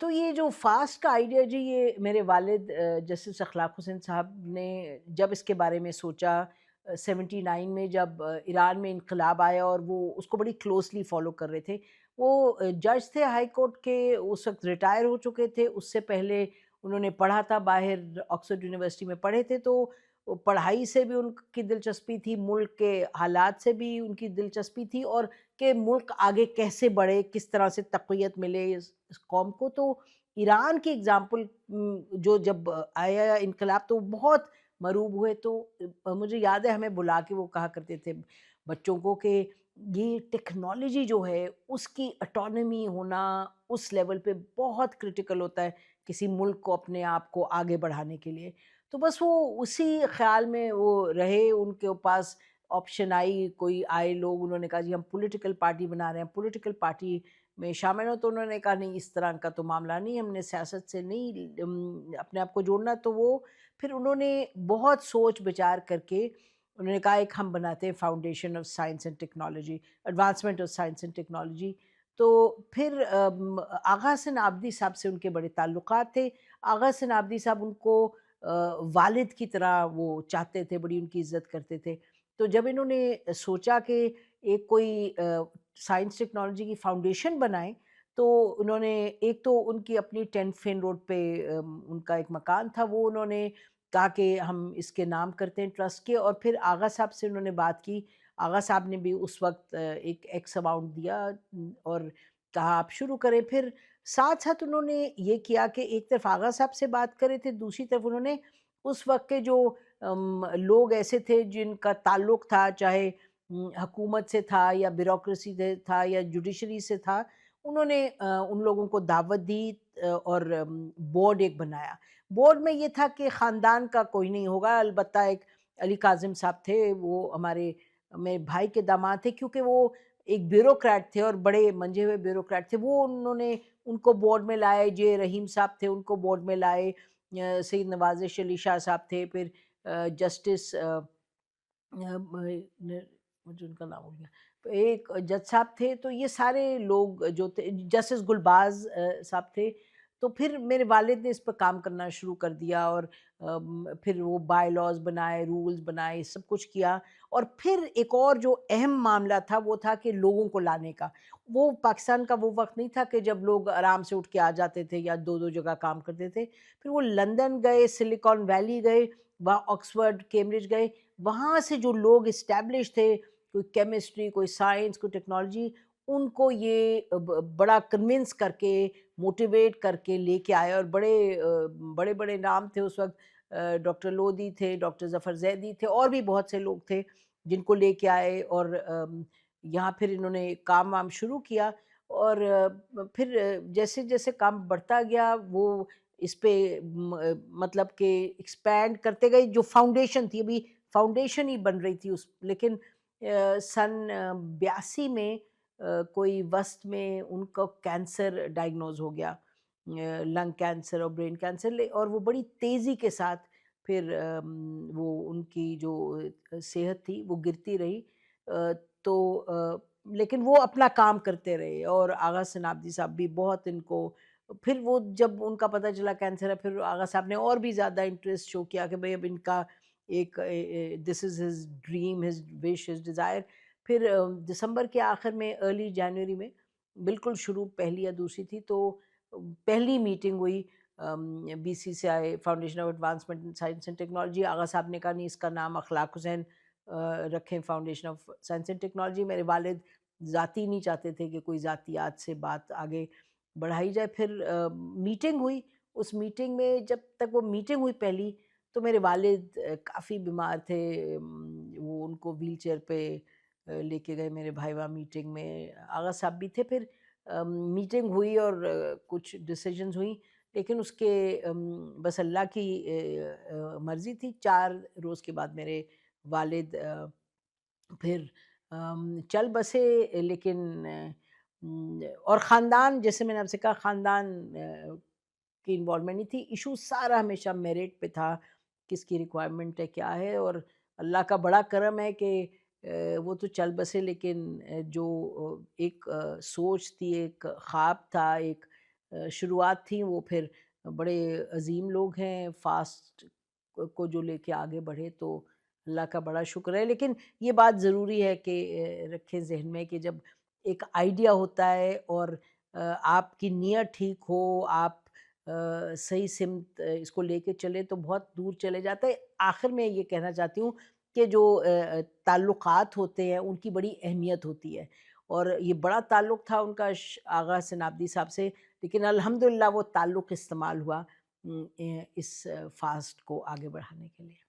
تو یہ جو فاسٹ کا آئیڈیا جی، یہ میرے والد جسٹس اخلاق حسین صاحب نے جب اس کے بارے میں سوچا 79 میں، جب ایران میں انقلاب آیا اور وہ اس کو بڑی کلوزلی فالو کر رہے تھے. وہ جج تھے ہائی کورٹ کے، اس وقت ریٹائر ہو چکے تھے. اس سے پہلے انہوں نے پڑھا تھا باہر، آکسفورڈ یونیورسٹی میں پڑھے تھے. تو پڑھائی سے بھی ان کی دلچسپی تھی، ملک کے حالات سے بھی ان کی دلچسپی تھی، اور کہ ملک آگے کیسے بڑھے، کس طرح سے تقویت ملے اس قوم کو. تو ایران کی اگزامپل جو جب آیا انقلاب تو بہت مروب ہوئے. تو مجھے یاد ہے ہمیں بلا کے وہ کہا کرتے تھے بچوں کو کہ یہ ٹیکنالوجی جو ہے اس کی اٹانومی ہونا اس لیول پہ بہت کرٹیکل ہوتا ہے کسی ملک کو اپنے آپ کو آگے بڑھانے کے لیے. تو بس وہ اسی خیال میں وہ رہے. ان کے پاس آپشن آئی، کوئی آئے لوگ، انہوں نے کہا جی ہم پولیٹیکل پارٹی بنا رہے ہیں، پولیٹیکل پارٹی میں شامل ہو. تو انہوں نے کہا نہیں، اس طرح کا تو معاملہ نہیں، ہم نے سیاست سے نہیں اپنے آپ کو جوڑنا. تو وہ پھر انہوں نے بہت سوچ بچار کر کے انہوں نے کہا ایک ہم بناتے ہیں foundation of science and technology, advancement of science and technology. تو پھر آغا حسن آبدی صاحب سے ان کے بڑے تعلقات تھے. آغا حسن آبدی صاحب ان کو والد کی طرح وہ چاہتے تھے، بڑی ان کی عزت کرتے تھے. تو جب انہوں نے سوچا کہ ایک کوئی سائنس ٹیکنالوجی کی فاؤنڈیشن بنائیں، تو انہوں نے ایک تو ان کی اپنی 10 فین روڈ پہ ان کا ایک مکان تھا، وہ انہوں نے کہا کہ ہم اس کے نام کرتے ہیں ٹرسٹ کے. اور پھر آغا صاحب سے انہوں نے بات کی. آغا صاحب نے بھی اس وقت ایک ایکس اماؤنٹ دیا اور کہا آپ شروع کریں. پھر ساتھ ساتھ انہوں نے یہ کیا کہ ایک طرف آغا صاحب سے بات کرے تھے، دوسری طرف انہوں نے اس وقت کے جو لوگ ایسے تھے جن کا تعلق تھا، چاہے حکومت سے تھا یا بیوروکریسی سے تھا یا جوڈیشری سے تھا، انہوں نے ان لوگوں کو دعوت دی اور بورڈ ایک بنایا. بورڈ میں یہ تھا کہ خاندان کا کوئی نہیں ہوگا، البتہ ایک علی کاظم صاحب تھے، وہ ہمارے میرے بھائی کے داماد تھے، کیونکہ وہ ایک بیوروکریٹ تھے اور بڑے منجے ہوئے بیوروکریٹ تھے. وہ انہوں نے ان کو بورڈ میں لائے. جے رحیم صاحب تھے، ان کو بورڈ میں لائے. سید نوازش علی شاہ صاحب تھے. پھر جسٹس مجھے ان کا نام ہو گیا، ایک جج صاحب تھے. تو یہ سارے لوگ جو تھے، جسٹس گلباز صاحب تھے. تو پھر میرے والد نے اس پہ کام کرنا شروع کر دیا، اور پھر وہ بائی لاز بنائے، رولز بنائے، سب کچھ کیا. اور پھر ایک اور جو اہم معاملہ تھا وہ تھا کہ لوگوں کو لانے کا. وہ پاکستان کا وہ وقت نہیں تھا کہ جب لوگ آرام سے اٹھ کے آ جاتے تھے یا دو دو جگہ کام کرتے تھے. پھر وہ لندن گئے، سلیکان ویلی گئے، وہاں آکسفورڈ کیمبرج گئے. وہاں سے جو لوگ اسٹیبلش تھے، کوئی کیمسٹری، کوئی سائنس، کوئی ٹیکنالوجی، ان کو یہ بڑا کنونس کر کے، موٹیویٹ کر کے لے کے آئے. اور بڑے بڑے نام تھے اس وقت. ڈاکٹر لودھی تھے، ڈاکٹر ظفر زیدی تھے، اور بھی بہت سے لوگ تھے جن کو لے کے آئے. اور یہاں پھر انہوں نے کام وام شروع کیا. اور پھر جیسے جیسے کام بڑھتا گیا، وہ اس پہ مطلب کہ ایکسپینڈ کرتے گئے. جو فاؤنڈیشن تھی، ابھی فاؤنڈیشن ہی بن رہی تھی لیکن سن 82 میں کوئی وسط میں ان کو کینسر ڈائگنوز ہو گیا، لنگ کینسر اور برین کینسر. اور وہ بڑی تیزی کے ساتھ پھر وہ ان کی جو صحت تھی وہ گرتی رہی. تو لیکن وہ اپنا کام کرتے رہے. اور آغا حسن آبدی صاحب بھی بہت ان کو، پھر وہ جب ان کا پتہ چلا کینسر ہے، پھر آغا صاحب نے اور بھی زیادہ انٹرسٹ شو کیا کہ بھئی اب ان کا ایک دس is his dream, his wish, his desire. پھر دسمبر کے آخر میں، ارلی جنوری میں، بالکل شروع پہلی یا دوسری تھی، تو پہلی میٹنگ ہوئی بی سی سے آئے، foundation of advancement science and technology. Agha صاحب نے کہا نہیں، اس کا نام اخلاق حسین رکھیں، foundation of science and technology. میرے والد ذاتی نہیں چاہتے تھے کہ کوئی ذاتیات سے بات آگے بڑھائی جائے. پھر میٹنگ ہوئی. اس میٹنگ میں، جب تک وہ میٹنگ ہوئی پہلی، تو میرے والد کافی بیمار تھے. وہ ان کو ویل چیئر پہ لے کے گئے میرے بھائی وہاں میٹنگ میں. آغا صاحب بھی تھے. پھر میٹنگ ہوئی اور کچھ ڈیسیجنز ہوئیں، لیکن اس کے بس اللہ کی مرضی تھی. 4 روز کے بعد میرے والد پھر چل بسے. لیکن اور خاندان، جیسے میں نے آپ سے کہا، خاندان کی انوالومنٹ نہیں تھی. ایشو سارا ہمیشہ میرٹ پہ تھا، کس کی ریکوائرمنٹ ہے، کیا ہے. اور اللہ کا بڑا کرم ہے کہ وہ تو چل بسے، لیکن جو ایک سوچ تھی، ایک خواب تھا، ایک شروعات تھیں وہ پھر بڑے عظیم لوگ ہیں، فاسٹ کو جو لے کے آگے بڑھے، تو اللہ کا بڑا شکر ہے۔ لیکن یہ بات ضروری ہے کہ رکھیں ذہن میں کہ جب ایک آئیڈیا ہوتا ہے اور آپ کی نیت ٹھیک ہو، آپ صحیح سمت اس کو لے کے چلے تو بہت دور چلے جاتا ہے۔ آخر میں یہ کہنا چاہتی ہوں کہ جو تعلقات ہوتے ہیں ان کی بڑی اہمیت ہوتی ہے، اور یہ بڑا تعلق تھا ان کا آغا سنابدی صاحب سے، لیکن الحمدللہ وہ تعلق استعمال ہوا اس فاسٹ کو آگے بڑھانے کے لیے۔